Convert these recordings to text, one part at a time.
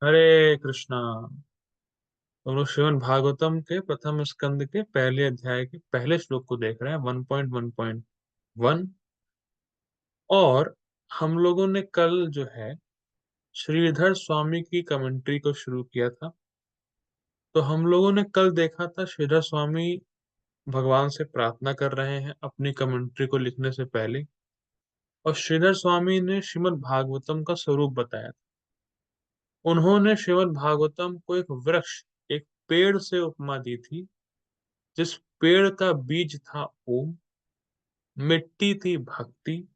हरे कृष्णा। हम लोग श्रीमद् भागवतम के प्रथम स्कंद के पहले अध्याय के पहले श्लोक को देख रहे हैं 1.1.1। और हम लोगों ने कल जो है श्रीधर स्वामी की कमेंट्री को शुरू किया था। तो हम लोगों ने कल देखा था श्रीधर स्वामी भगवान से प्रार्थना कर रहे हैं अपनी कमेंट्री को लिखने से पहले। और श्रीधर स्वामी ने श्रीमद् भागवतम का स्वरूप बताया। उन्होंने श्रीमद् भागवतम को एक वृक्ष, एक पेड़ से उपमा दी थी, जिस पेड़ का बीज था ओम, मिट्टी थी भक्ति,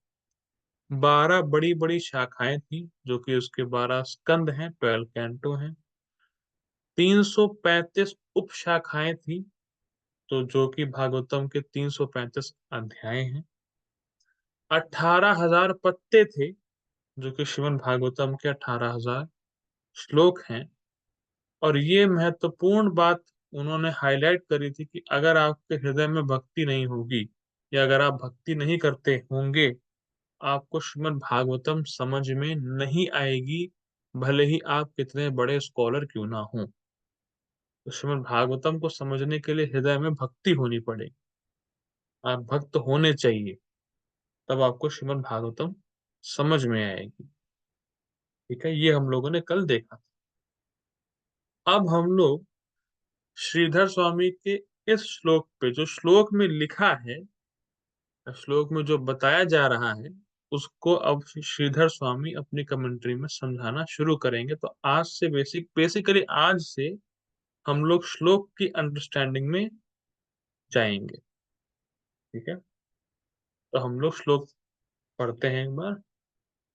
12 बड़ी बड़ी शाखाएं थी जो कि उसके 12 स्कंद हैं, 12 कैंटो हैं, 335 उप शाखाएं थी तो जो कि भागवतम के 335 अध्याय हैं, 18,000 पत्ते थे जो कि श्रीमद् भागवतम के 18,000 श्लोक हैं। और ये महत्वपूर्ण बात उन्होंने हाईलाइट करी थी कि अगर आपके हृदय में भक्ति नहीं होगी या अगर आप भक्ति नहीं करते होंगे, आपको श्रीमद् भागवतम समझ में नहीं आएगी, भले ही आप कितने बड़े स्कॉलर क्यों ना हो। तो श्रीमद् भागवतम को समझने के लिए हृदय में भक्ति होनी पड़ेगी। आप भक्त होने चाहिए, तब आपको श्रीमद् भागवतम समझ में आएगी। ठीक है, ये हम लोगों ने कल देखा। अब हम लोग श्रीधर स्वामी के इस श्लोक पे, जो श्लोक में लिखा है, श्लोक में जो बताया जा रहा है, उसको अब श्रीधर स्वामी अपनी कमेंट्री में समझाना शुरू करेंगे। तो आज से बेसिकली आज से हम लोग श्लोक की अंडरस्टैंडिंग में जाएंगे। ठीक है, तो हम लोग श्लोक पढ़ते हैं एक बार।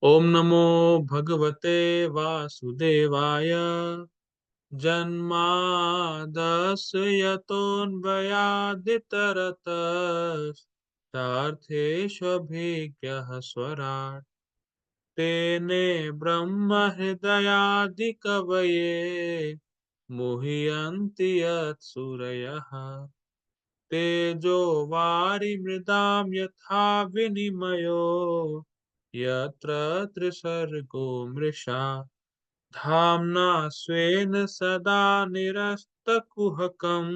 ओम नमो भगवते वासुदेवाय, जन्मादस्य यतोऽन्वयादितरतश्चार्थेष्वभिज्ञः स्वराट् तेने ब्रह्म हृदयादिकवये मुह्यन्ति यत्सूरयः तेजो वारिमृदां यथा विनिमयो यत्र त्रिसर्गो मृषा धाम्ना स्वेन सदा निरस्तकुहकम्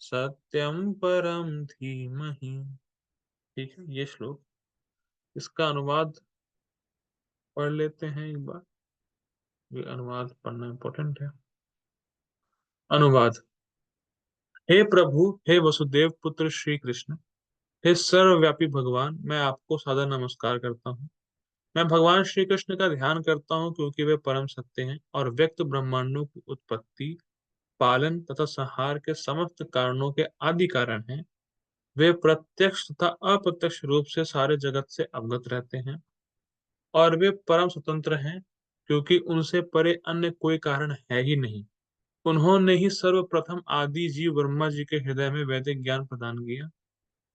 सत्यं परं धीमहि। ठीक है, ये श्लोक, इसका अनुवाद पढ़ लेते हैं एक बार। ये अनुवाद पढ़ना इंपॉर्टेंट है। अनुवाद। हे प्रभु, हे वसुदेव पुत्र श्री कृष्ण, हे सर्वव्यापी भगवान, मैं आपको सादर नमस्कार करता हूँ। मैं भगवान श्री कृष्ण का ध्यान करता हूँ क्योंकि वे परम सत्य हैं और व्यक्त ब्रह्मांडों की उत्पत्ति, पालन तथा संहार के समस्त कारणों के आदि कारण हैं। वे प्रत्यक्ष तथा अप्रत्यक्ष रूप से सारे जगत से अवगत रहते हैं और वे परम स्वतंत्र हैं क्योंकि उनसे परे अन्य कोई कारण है ही नहीं। उन्होंने ही सर्वप्रथम आदि जीव ब्रह्मा जी के हृदय में वैदिक ज्ञान प्रदान किया।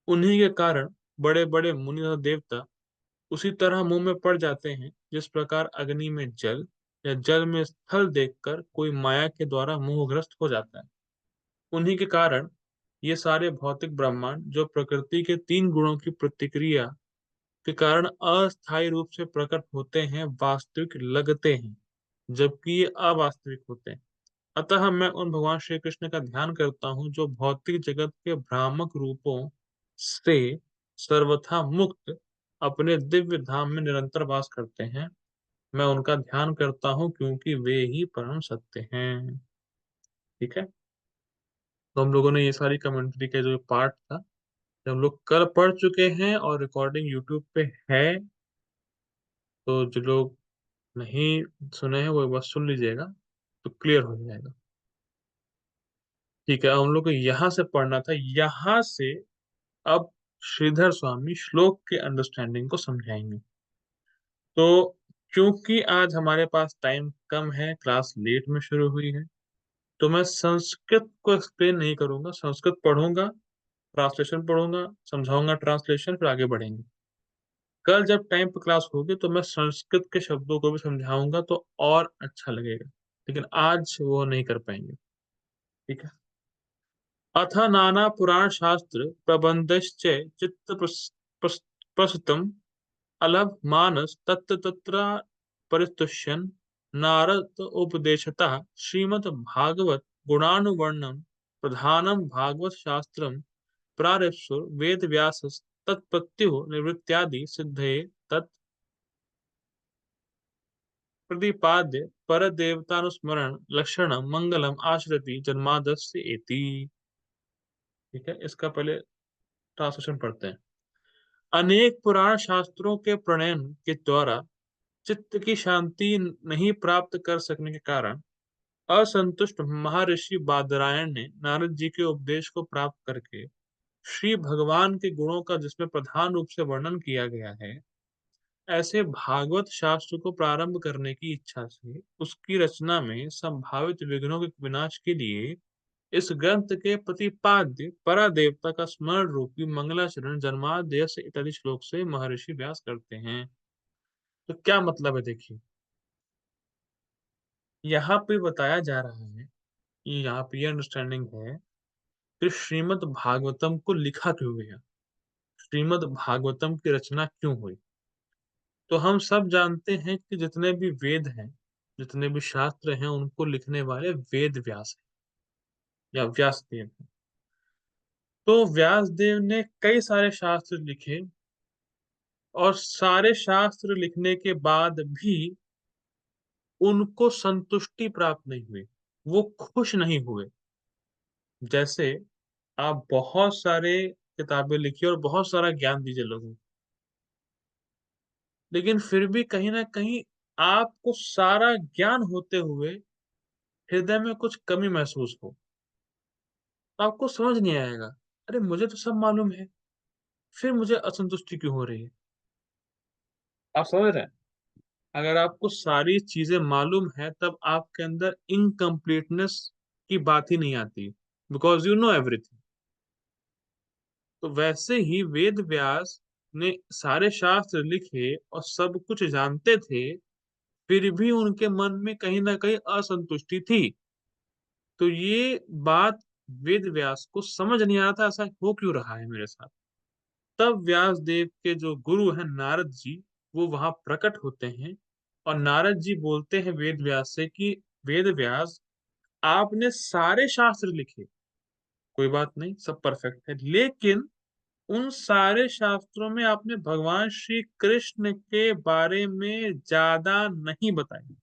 उन्हीं के कारण बड़े बड़े मुनि तथा देवता उसी तरह मुंह में पड़ जाते हैं जिस प्रकार अग्नि में जल या जल में स्थल देखकर कोई माया के द्वारा मोहग्रस्त हो जाता है। उन्हीं के कारण ये सारे भौतिक ब्रह्मांड, जो प्रकृति के 3 गुणों की प्रतिक्रिया के कारण अस्थायी रूप से प्रकट होते हैं, वास्तविक लगते हैं जबकि ये अवास्तविक होते हैं। अतः मैं उन भगवान श्री कृष्ण का ध्यान करता हूँ जो भौतिक जगत के भ्रामक रूपों से सर्वथा मुक्त अपने दिव्य धाम में निरंतर वास करते हैं। मैं उनका ध्यान करता हूँ क्योंकि वे ही परम सत्य हैं। ठीक है, तो हम लोगों ने ये सारी कमेंट्री के जो पार्ट था, जो हम लोग कल पढ़ चुके हैं और रिकॉर्डिंग यूट्यूब पे है। तो जो लोग नहीं सुने हैं वो एक बार सुन लीजिएगा तो क्लियर हो जाएगा। ठीक है, हम लोग को यहाँ से पढ़ना था। यहाँ से अब श्रीधर स्वामी श्लोक के अंडरस्टैंडिंग को समझाएंगे। तो क्योंकि आज हमारे पास टाइम कम है, क्लास लेट में शुरू हुई है, तो मैं संस्कृत को एक्सप्लेन नहीं करूंगा। संस्कृत पढ़ूंगा, ट्रांसलेशन पढ़ूंगा, समझाऊंगा ट्रांसलेशन, फिर आगे बढ़ेंगे। कल जब टाइम पे क्लास होगी तो मैं संस्कृत के शब्दों को भी समझाऊंगा तो और अच्छा लगेगा, लेकिन आज वो नहीं कर पाएंगे। ठीक है। अथ नाना पुराण शास्त्र प्रबंधश्च चित्त प्रस्तुतम अलभ मानस तत्र तत्र परितुष्यन् नारद उपदेशतः श्रीमद् भागवत गुणानुवर्णन प्रधानम भागवत शास्त्रम प्रारेप्सुर वेद व्यास तत्प्रत्युः निवृत्त्यादि सिद्धये तत् प्रतिपाद्य परदेवतानुस्मरण लक्षण मंगलम आचरति जन्मादस्य एति। ठीक है, इसका पहले ट्रांसलेशन पढ़ते हैं। अनेक पुराण शास्त्रों के प्रणयन के द्वारा चित्त की शांति नहीं प्राप्त कर सकने के कारण असंतुष्ट महर्षि बादरायण ने नारद जी के उपदेश को प्राप्त करके श्री भगवान के गुणों का जिसमें प्रधान रूप से वर्णन किया गया है, ऐसे भागवत शास्त्र को प्रारंभ करने की इच्छा से उसकी रचना में संभावित विघ्नों के विनाश के लिए इस ग्रंथ के प्रतिपाद्य परादेवता का स्मरण रूपी मंगलाचरण जन्माद्यस्य इत्यादि श्लोक से महर्षि व्यास करते हैं। तो क्या मतलब है देखिए, यहाँ पे बताया जा रहा है कि यहाँ पे ये अंडरस्टैंडिंग है कि श्रीमद् भागवतम को लिखा क्यों गया, श्रीमद् भागवतम की रचना क्यों हुई। तो हम सब जानते हैं कि जितने भी वेद हैं, जितने भी शास्त्र हैं, उनको लिखने वाले वेद व्यास हैं या व्यास देव हैं। तो व्यास देव ने कई सारे शास्त्र लिखे और सारे शास्त्र लिखने के बाद भी उनको संतुष्टि प्राप्त नहीं हुई, वो खुश नहीं हुए। जैसे आप बहुत सारे किताबें लिखिए और बहुत सारा ज्ञान दीजिए लोगों को, लेकिन फिर भी कहीं ना कहीं आपको सारा ज्ञान होते हुए हृदय में कुछ कमी महसूस हो, तो आपको समझ नहीं आएगा, अरे मुझे तो सब मालूम है, फिर मुझे असंतुष्टि क्यों हो रही है। आप समझ रहे हैं, अगर आपको सारी चीजें मालूम है तब आपके अंदर इनकम्प्लीटनेस की बात ही नहीं आती, बिकॉज यू नो एवरीथिंग। तो वैसे ही वेद व्यास ने सारे शास्त्र लिखे और सब कुछ जानते थे, फिर भी उनके मन में कहीं ना कहीं असंतुष्टि थी। तो ये बात वेद व्यास को समझ नहीं आ रहा था, ऐसा हो क्यों रहा है मेरे साथ। तब व्यास देव के जो गुरु हैं नारद जी, वो वहां प्रकट होते हैं और नारद जी बोलते हैं वेद व्यास से कि वेद व्यास, आपने सारे शास्त्र लिखे, कोई बात नहीं, सब परफेक्ट है, लेकिन उन सारे शास्त्रों में आपने भगवान श्री कृष्ण के बारे में ज्यादा नहीं बताया।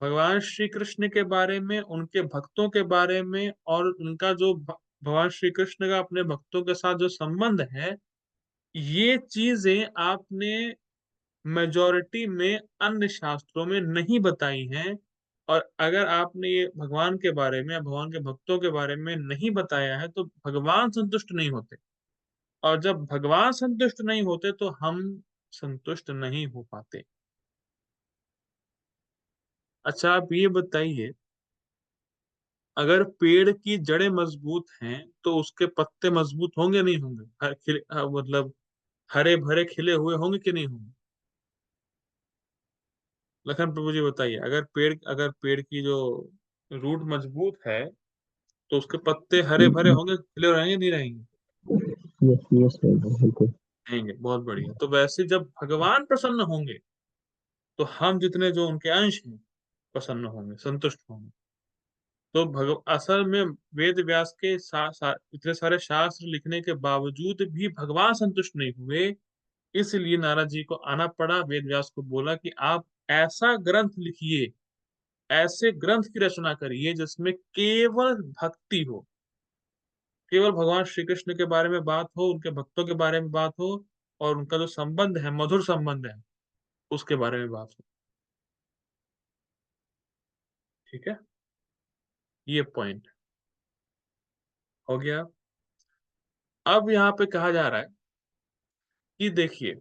भगवान श्री कृष्ण के बारे में, उनके भक्तों के बारे में, और उनका जो भगवान श्री कृष्ण का अपने भक्तों के साथ जो संबंध है, ये चीजें आपने मेजॉरिटी में अन्य शास्त्रों में नहीं बताई हैं। और अगर आपने ये भगवान के बारे में या भगवान के भक्तों के बारे में नहीं बताया है तो भगवान संतुष्ट नहीं होते, और जब भगवान संतुष्ट नहीं होते तो हम संतुष्ट नहीं हो पाते। अच्छा आप ये बताइए, अगर पेड़ की जड़ें मजबूत हैं तो उसके पत्ते मजबूत होंगे नहीं होंगे, मतलब हरे भरे खिले हुए होंगे कि नहीं होंगे। लखन प्रभु जी बताइए, अगर पेड़ की जो रूट मजबूत है तो उसके पत्ते हरे भरे होंगे, खिले रहेंगे नहीं रहेंगे। यस यस बिल्कुल। रहेंगे, बहुत बढ़िया। तो वैसे जब भगवान प्रसन्न होंगे तो हम जितने जो उनके अंश हैं प्रसन्न होंगे, संतुष्ट होंगे। तो असल में वेद व्यास के इतने सारे शास्त्र लिखने के बावजूद भी भगवान संतुष्ट नहीं हुए, इसलिए नारद जी को आना पड़ा। वेद व्यास को बोला कि आप ऐसा ग्रंथ लिखिए, ऐसे ग्रंथ की रचना करिए जिसमें केवल भक्ति हो, केवल भगवान श्री कृष्ण के बारे में बात हो, उनके भक्तों के बारे में बात हो, और उनका जो संबंध है, मधुर संबंध है, उसके बारे में बात हो। ठीक है, ये पॉइंट हो गया। अब यहाँ पे कहा जा रहा है कि देखिए,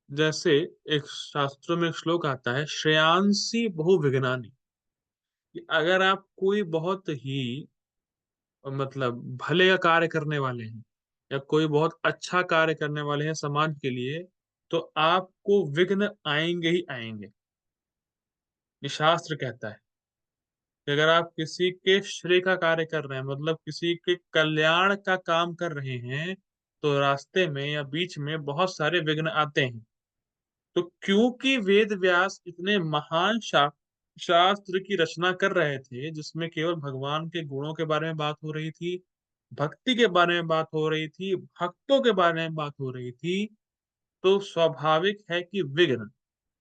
जैसे एक शास्त्रों में एक श्लोक आता है, श्रेयांसी बहुविघ्नानि, कि अगर आप कोई बहुत ही मतलब भले का कार्य करने वाले हैं या कोई बहुत अच्छा कार्य करने वाले हैं समाज के लिए, तो आपको विघ्न आएंगे ही आएंगे। ये शास्त्र कहता है कि अगर आप किसी के श्रेय का कार्य कर रहे हैं, मतलब किसी के कल्याण का काम कर रहे हैं, तो रास्ते में या बीच में बहुत सारे विघ्न आते हैं। तो क्योंकि वेद व्यास इतने महान शास्त्र की रचना कर रहे थे जिसमें केवल भगवान के गुणों के बारे में बात हो रही थी, भक्ति के बारे में बात हो रही थी, भक्तों के बारे में बात हो रही थी, तो स्वाभाविक है कि विघ्न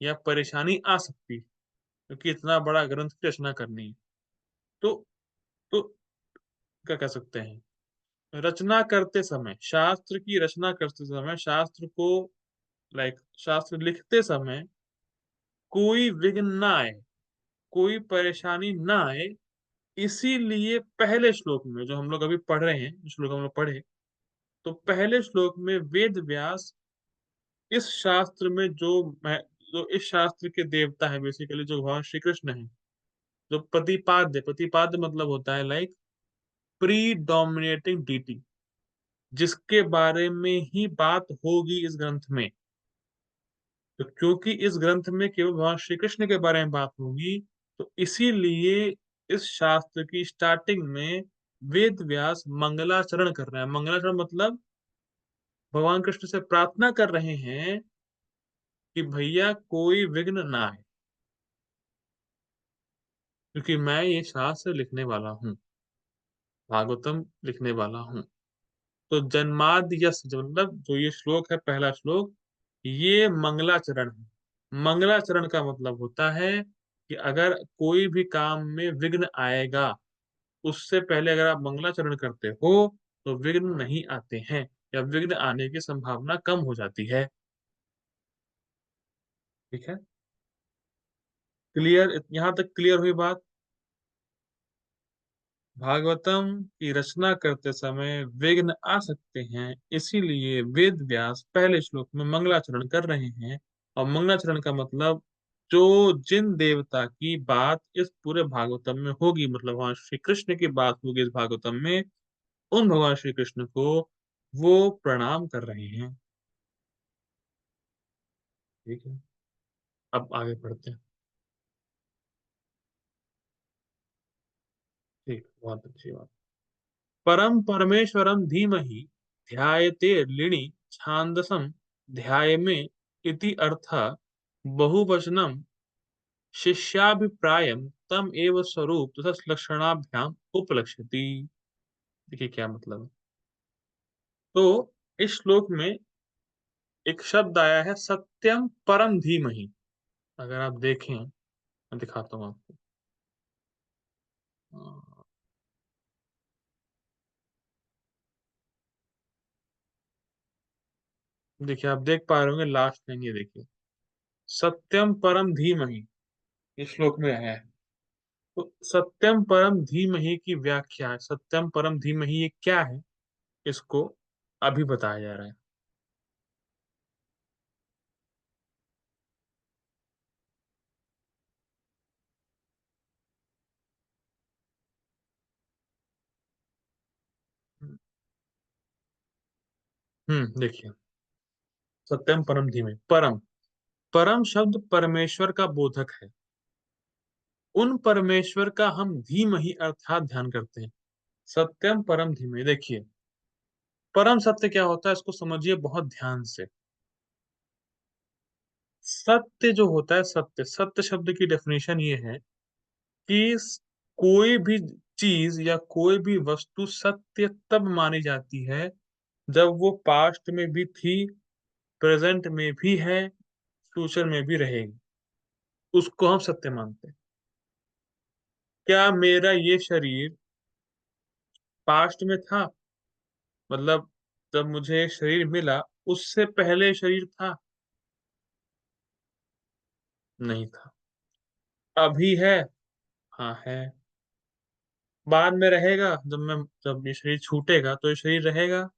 या परेशानी आ सकती है, क्योंकि इतना बड़ा ग्रंथ की रचना करनी है। तो तो क्या कह सकते हैं, रचना करते समय, शास्त्र की रचना करते समय, शास्त्र को शास्त्र लिखते समय कोई विघ्न ना आए, कोई परेशानी ना आए, इसीलिए पहले श्लोक में जो हम लोग अभी पढ़ रहे हैं, जो श्लोक हम लोग पढ़े, तो पहले श्लोक में वेद व्यास इस शास्त्र में जो इस शास्त्र के देवता है, बेसिकली जो भगवान श्री कृष्ण है, जो प्रतिपाद्य, प्रतिपाद्य मतलब होता है प्री डोमिनेटिंग डीटी, जिसके बारे में ही बात होगी इस ग्रंथ में। तो क्योंकि इस ग्रंथ में केवल भगवान श्री कृष्ण के बारे में बात होगी, तो इसीलिए इस शास्त्र की स्टार्टिंग में वेद व्यास मंगलाचरण कर रहे हैं। मंगलाचरण मतलब भगवान कृष्ण से प्रार्थना कर रहे हैं कि भैया कोई विघ्न ना आए, क्योंकि मैं ये शास्त्र लिखने वाला हूँ, भागवतम लिखने वाला हूँ। तो जन्माद्य यस्य, जो मतलब जो ये श्लोक है, पहला श्लोक, ये मंगलाचरण है। मंगलाचरण का मतलब होता है कि अगर कोई भी काम में विघ्न आएगा, उससे पहले अगर आप मंगलाचरण करते हो तो विघ्न नहीं आते हैं, या विघ्न आने की संभावना कम हो जाती है। ठीक है, क्लियर? यहाँ तक क्लियर हुई बात? भागवतम की रचना करते समय विघ्न आ सकते हैं, इसीलिए वेद व्यास पहले श्लोक में मंगलाचरण कर रहे हैं। और मंगलाचरण का मतलब, जो जिन देवता की बात इस पूरे भागवतम में होगी, मतलब भगवान श्री कृष्ण की बात होगी इस भागवतम में, उन भगवान श्री कृष्ण को वो प्रणाम कर रहे हैं। ठीक है, अब आगे बढ़ते हैं। ठीक, बहुत अच्छी बात। परम परमेश्वरम धीमहि ध्यायते लिणि छांदसम ध्यायमे इति अर्थः बहुवचनम शिष्याभिप्रायम तम एव स्वरूप तथा लक्षणाभ्याम उपलक्ष्यति। देखिए क्या मतलब है। तो इस श्लोक में एक शब्द आया है, सत्यम परम धीमहि। अगर आप देखें, मैं दिखाता हूँ आपको। अ, देखिए, आप देख पा रहे होंगे लास्ट लाइन, ये देखिए, सत्यम परम धीमहि, इस श्लोक में आया है। तो सत्यम परम धीमहि की व्याख्या, सत्यम परम धीमहि ये क्या है, इसको अभी बताया जा रहा है। देखिए, सत्यम परम धीमहि, परम, परम शब्द परमेश्वर का बोधक है। उन परमेश्वर का हम धीमहि अर्थात ध्यान करते हैं। सत्यम परम धीमहि, देखिए, परम सत्य क्या होता है, इसको समझिए बहुत ध्यान से। सत्य जो होता है, सत्य, सत्य शब्द की डेफिनेशन ये है कि कोई भी चीज या कोई भी वस्तु सत्य तब मानी जाती है जब वो पास्ट में भी थी, प्रेजेंट में भी है, फ्यूचर में भी रहेगी, उसको हम सत्य मानते हैं। क्या मेरा ये शरीर पास्ट में था, मतलब जब मुझे शरीर मिला उससे पहले शरीर था? नहीं था। अभी है? हाँ है। बाद में रहेगा, जब ये शरीर छूटेगा तो ये शरीर रहेगा?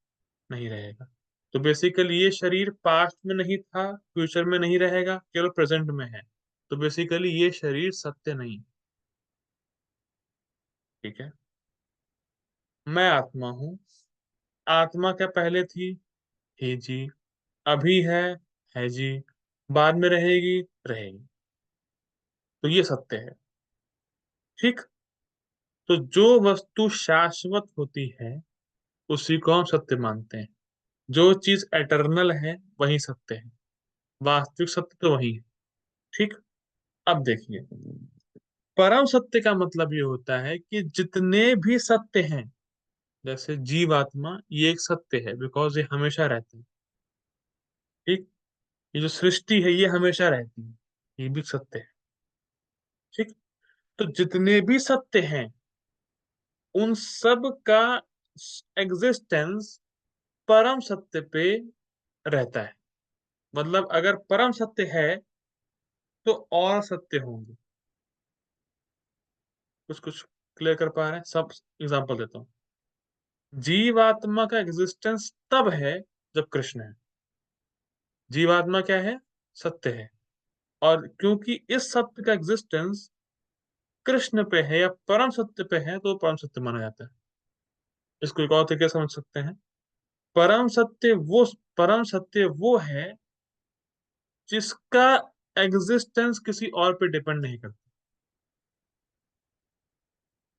नहीं रहेगा। तो बेसिकली ये शरीर पास्ट में नहीं था, फ्यूचर में नहीं रहेगा, केवल प्रेजेंट में है। तो बेसिकली ये शरीर सत्य नहीं। ठीक है, मैं आत्मा हूँ। आत्मा क्या पहले थी? थी जी। अभी है जी। बाद में रहेगी? रहेगी। तो ये सत्य है। ठीक। तो जो वस्तु शाश्वत होती है उसी को हम सत्य मानते हैं। जो चीज एटर्नल है वही सत्य है। वास्तविक सत्य तो वही है। ठीक। अब देखिए, परम सत्य का मतलब ये होता है कि जितने भी सत्य हैं, जैसे जीवात्मा, ये एक सत्य है बिकॉज ये हमेशा रहते हैं। ठीक। ये जो सृष्टि है ये हमेशा रहती है, ये भी सत्य है। ठीक। तो जितने भी सत्य हैं उन सब का एग्जिस्टेंस परम सत्य पे रहता है। मतलब अगर परम सत्य है तो और सत्य होंगे। कुछ कुछ क्लियर कर पा रहे हैं सब? एग्जांपल देता हूँ। जीवात्मा का एग्जिस्टेंस तब है जब कृष्ण है। जीवात्मा क्या है? सत्य है। और क्योंकि इस सत्य का एग्जिस्टेंस कृष्ण पे है या परम सत्य पे है तो परम सत्य माना जाता है। इसको एक और तरीके से समझ सकते हैं। परम सत्य वो परम सत्य वो है जिसका एग्जिस्टेंस किसी और पे डिपेंड नहीं करता।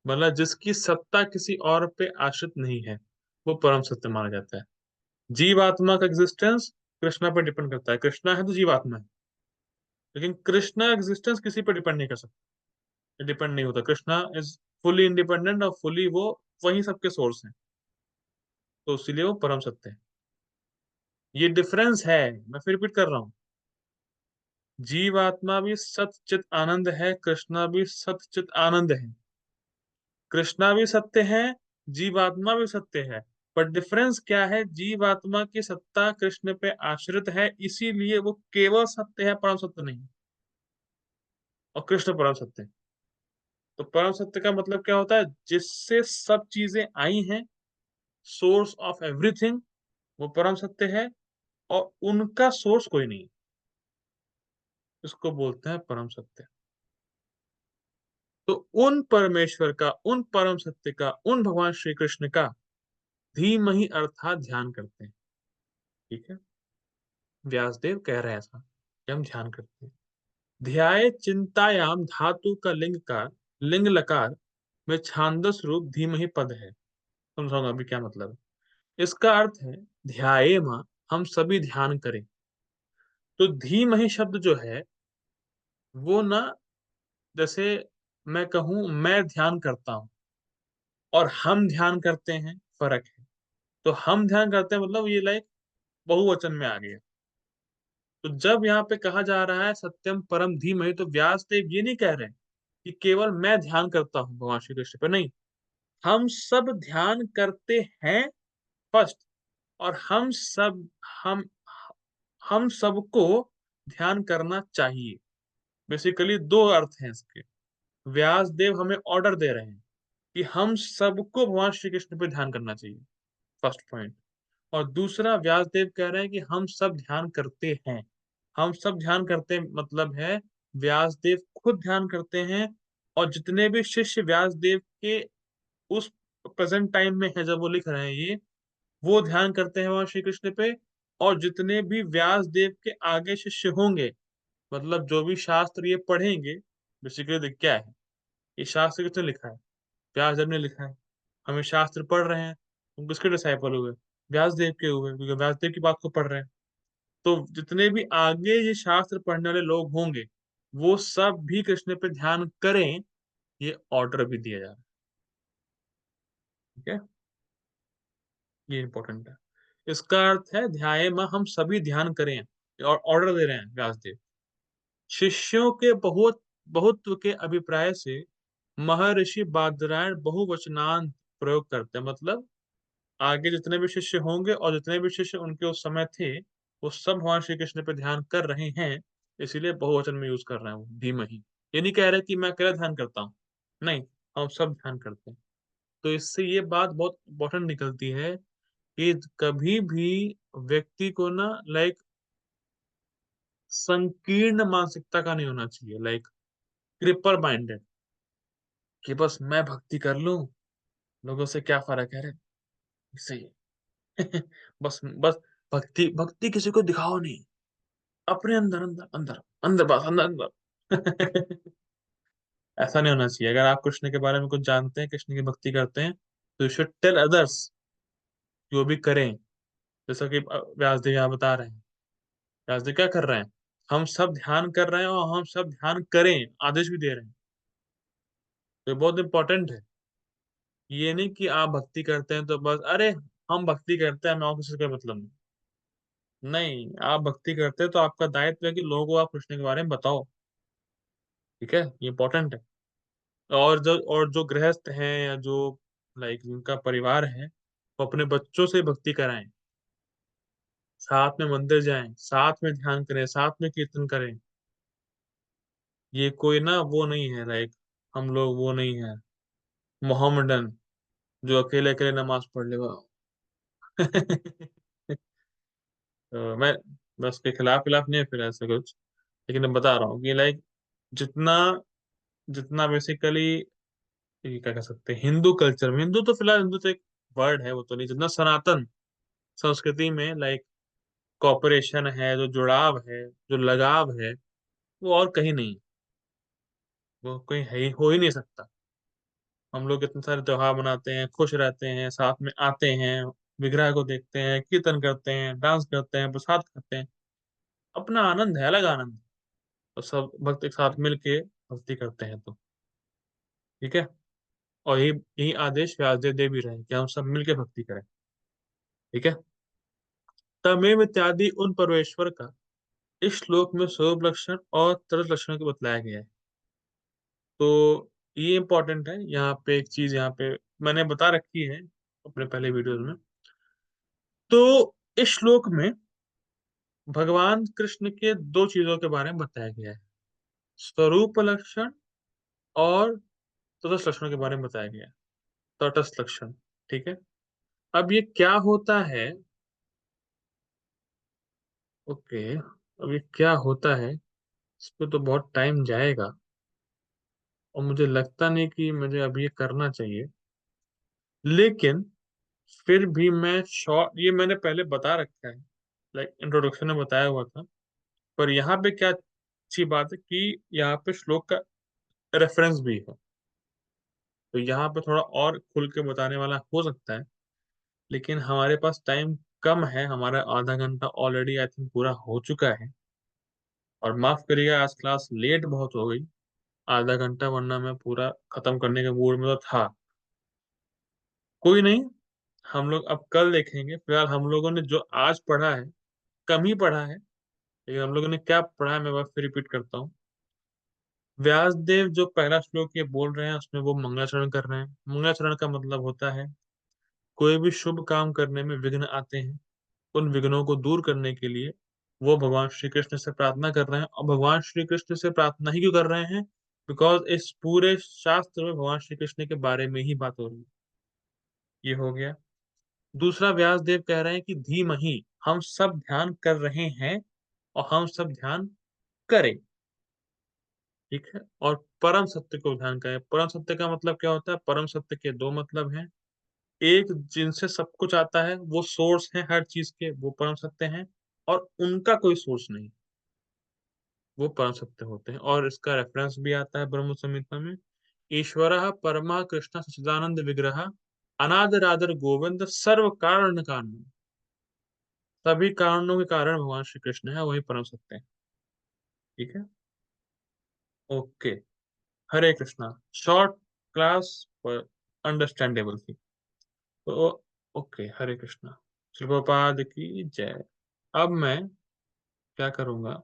मतलब जिसकी सत्ता किसी और पे आश्रित नहीं है, वो परम सत्य माना जाता है। जीवात्मा का एग्जिस्टेंस कृष्णा पे डिपेंड करता है। कृष्णा है तो जीवात्मा है, लेकिन कृष्णा एग्जिस्टेंस किसी पे डिपेंड नहीं कर सकता, डिपेंड नहीं होता। कृष्णा इज फुली इंडिपेंडेंट और फुली वो वही सबके सोर्स है, तो इसीलिए वो परम सत्य है। ये डिफरेंस है। मैं फिर रिपीट कर रहा हूँ। जीवात्मा भी सत चित आनंद है, कृष्णा भी सत चित आनंद है। कृष्णा भी सत्य है, जीवात्मा भी सत्य है। पर डिफरेंस क्या है? जीवात्मा की सत्ता कृष्ण पे आश्रित है, इसीलिए वो केवल सत्य है, परम सत्य नहीं। और कृष्ण परम सत्य है। तो परम सत्य का मतलब क्या होता है? जिससे सब चीजें आई हैं, सोर्स ऑफ एवरीथिंग, वो परम सत्य है। और उनका सोर्स कोई नहीं, इसको बोलते हैं परम सत्य। तो उन परमेश्वर का, उन परम सत्य का, उन भगवान श्री कृष्ण का धीमहि अर्थात ध्यान करते हैं। ठीक है। व्यासदेव कह रहे हैं ऐसा कि हम ध्यान करते हैं। ध्याये चिंतायाम धातु का लिंग का लिंग लकार में छांदस रूप धीमहि पद है। समझाऊंगा अभी क्या मतलब है। इसका अर्थ है ध्याये मां, हम सभी ध्यान करें। तो धीमहि शब्द जो है वो ना, जैसे मैं कहूं मैं ध्यान करता हूं और हम ध्यान करते हैं, फर्क है। तो हम ध्यान करते हैं मतलब ये लाइक बहुवचन में आ गया। तो जब यहाँ पे कहा जा रहा है सत्यम परम धीमहि, तो व्यासदेव ये नहीं कह रहे कि केवल मैं ध्यान करता हूँ भगवान श्री कृष्ण पे, नहीं। हम सब ध्यान करते हैं फर्स्ट। और हम हम सबको ध्यान करना चाहिए। बेसिकली दो अर्थ हैं इसके। व्यासदेव हमें ऑर्डर दे रहे हैं कि हम सबको भगवान श्री कृष्ण पे ध्यान करना चाहिए, फर्स्ट पॉइंट। और दूसरा, व्यासदेव कह रहे हैं कि हम सब ध्यान करते हैं। हम सब ध्यान करते हैं मतलब है व्यासदेव खुद ध्यान करते हैं। और जितने भी शिष्य व्यासदेव के उस प्रेजेंट टाइम में है जब वो लिख रहे हैं ये, वो ध्यान करते हैं वहां श्री कृष्ण पे। और जितने भी व्यासदेव के आगे शिष्य होंगे, मतलब जो भी शास्त्र ये पढ़ेंगे, बेसिकली क्या है, ये शास्त्र किसने लिखा है? व्यासदेव ने लिखा है। हम ये शास्त्र पढ़ रहे हैं, तुम किसके डिसाइपल हुए? व्यासदेव के हुए, क्योंकि व्यासदेव की बात को पढ़ रहे हैं। तो जितने भी आगे ये शास्त्र पढ़ने वाले लोग होंगे, वो सब भी कृष्ण पे ध्यान करें, ये ऑर्डर भी दिया जा रहा है। ठीक है। ये इंपॉर्टेंट है। इसका अर्थ है ध्याय में हम सभी ध्यान करें, और ऑर्डर दे रहे हैं व्यासदेव। शिष्यों के बहुत बहुत्व के अभिप्राय से महर्षि बादरायण बहुवचनांत प्रयोग करते हैं। मतलब आगे जितने भी शिष्य होंगे और जितने भी शिष्य उनके उस समय थे, वो सब भगवान श्री कृष्ण पे ध्यान कर रहे हैं, इसीलिए बहुवचन में यूज कर रहे हैं वो धीमहि। ये नहीं कह रहे कि मैं अकेला ध्यान करता हूँ, नहीं, हम सब ध्यान करते हैं। तो इससे ये बात बहुत इंपॉर्टेंट निकलती है कि कभी भी व्यक्ति को ना लाइक संकीर्ण मानसिकता का नहीं होना चाहिए, लाइक क्रिपल माइंडेड, कि बस मैं भक्ति कर लूं, लोगों से क्या फर्क है रे, इससे ही। बस भक्ति भक्ति किसी को दिखाओ नहीं, अपने अंदर अंदर अंदर अंदर, बस अंदर अंदर। ऐसा नहीं होना चाहिए। अगर आप कृष्ण के बारे में कुछ जानते हैं, कृष्ण की भक्ति करते हैं, तो यू शुड टेल अदर्स कि वो भी करें। जैसा कि व्यासदेव यहाँ बता रहे हैं। व्यासदेव क्या कर रहे हैं? हम सब ध्यान कर रहे हैं और हम सब ध्यान करें, आदेश भी दे रहे हैं। तो ये बहुत इम्पोर्टेंट है। ये नहीं कि आप भक्ति करते हैं तो बस अरे! हम भक्ति करते हैं, हमें और किसी से कोई मतलब नहीं। नहीं, आप भक्ति करते हैं तो आपका दायित्व है कि लोगों को आप कृष्ण के बारे में बताओ, ठीक है? ये इम्पोर्टेंट है। और जो गृहस्थ हैं या जो जिनका परिवार है, वो अपने बच्चों से भक्ति कराएँ। साथ में मंदिर जाएँ, साथ में ध्यान करें, साथ में कीर्तन करें। ये कोई ना वो नहीं है हम लोग वो नहीं है, मोहम्मडन जो अकेले-अकेले नमाज़ पढ़ लेगा। मैं उसके खिलाफ-विलाफ नहीं है फिर ऐसा कुछ, लेकिन मैं बता रहा हूँ कि जितना जितना बेसिकली ये क्या कह सकते हैं हिंदू कल्चर में हिंदू तो फिलहाल हिंदू तो एक वर्ड है वो तो नहीं जितना सनातन संस्कृति में कॉपरेशन है, जो जुड़ाव है, जो लगाव है, वो और कहीं नहीं, वो कहीं है ही हो ही नहीं सकता। हम लोग इतने सारे त्योहार मनाते हैं, खुश रहते हैं, साथ में आते हैं, विग्रह को देखते हैं, कीर्तन करते हैं, डांस करते हैं, प्रसाद खाते हैं। अपना आनंद है, अलग आनंद है। और सब भक्त एक साथ मिल के भक्ति करते हैं तो, ठीक है? और यही यही आदेश व्यासदेव दे भी रहे हैं कि हम सब मिल के भक्ति करें, ठीक है? तमेव इत्यादि उन परमेश्वर का इस श्लोक में स्वरूप लक्षण और तरस लक्षणों को बतलाया गया है। तो ये इम्पोर्टेंट है, यहाँ पे एक चीज़ यहाँ पे मैंने बता रखी है अपने पहले वीडियोज़ में। तो इस श्लोक में भगवान कृष्ण के 2 चीज़ों के बारे में बताया गया है, स्वरूप लक्षण और तटस्थ लक्षणों के बारे में बताया गया है, तटस्थ लक्षण, ठीक है? अब ये क्या होता है ओके, अब ये क्या होता है, इस पे तो बहुत टाइम जाएगा और मुझे लगता नहीं कि मुझे अभी ये करना चाहिए। लेकिन फिर भी मैं शॉर्ट ये मैंने पहले बता रखा है, इंट्रोडक्शन में बताया हुआ था। पर यहाँ पे क्या अच्छी बात है कि यहाँ पे श्लोक का रेफरेंस भी है। तो यहाँ पे थोड़ा और खुल के बताने वाला हो सकता है, लेकिन हमारे पास टाइम कम है, हमारा आधा घंटा ऑलरेडी आई थिंक पूरा हो चुका है और माफ़ करिएगा आज क्लास लेट बहुत हो गई, आधा घंटा वरना मैं पूरा खत्म करने के मूड में तो था। कोई नहीं, हम लोग अब कल देखेंगे, फिलहाल हम लोगों ने जो आज पढ़ा है, कम ही पढ़ा है, लेकिन हम लोगों ने क्या पढ़ा है मैं बस फिर रिपीट करता हूँ। व्यासदेव जो पहला श्लोक ये बोल रहे हैं उसमें वो मंगलाचरण कर रहे हैं। मंगलाचरण का मतलब होता है कोई भी शुभ काम करने में विघ्न आते हैं, उन विघ्नों को दूर करने के लिए वो भगवान श्री कृष्ण से प्रार्थना कर रहे हैं और भगवान श्री कृष्ण से प्रार्थना ही क्यों कर रहे हैं? बिकॉज़ इस पूरे शास्त्र में भगवान श्री कृष्ण के बारे में ही बात हो रही है। ये हो गया। दूसरा व्यासदेव कह रहे हैं कि धीमहि हम सब ध्यान कर रहे हैं और हम सब ध्यान करें, ठीक है? और परम सत्य को ध्यान करें। परम सत्य का मतलब क्या होता है? परम सत्य के 2 मतलब हैं। एक जिनसे सब कुछ आता है, वो सोर्स हैं हर चीज़ के, वो परम सत्य हैं और उनका कोई सोर्स नहीं, वो परम सत्य होते हैं और इसका रेफरेंस भी आता है ब्रह्म संहिता में। ईश्वरः परमः कृष्णः सच्चिदानंद विग्रहः अनादिरादिर गोविंद सर्व कारण कारणम्। सभी कारणों के कारण भगवान श्री कृष्ण है, वही परम सत्य है। ठीक है? ओके। हरे कृष्णा। शॉर्ट क्लास पर अंडरस्टैंडेबल थी। तो ओके, हरे कृष्णा। श्री प्रभुपाद की जय। अब मैं क्या करूँगा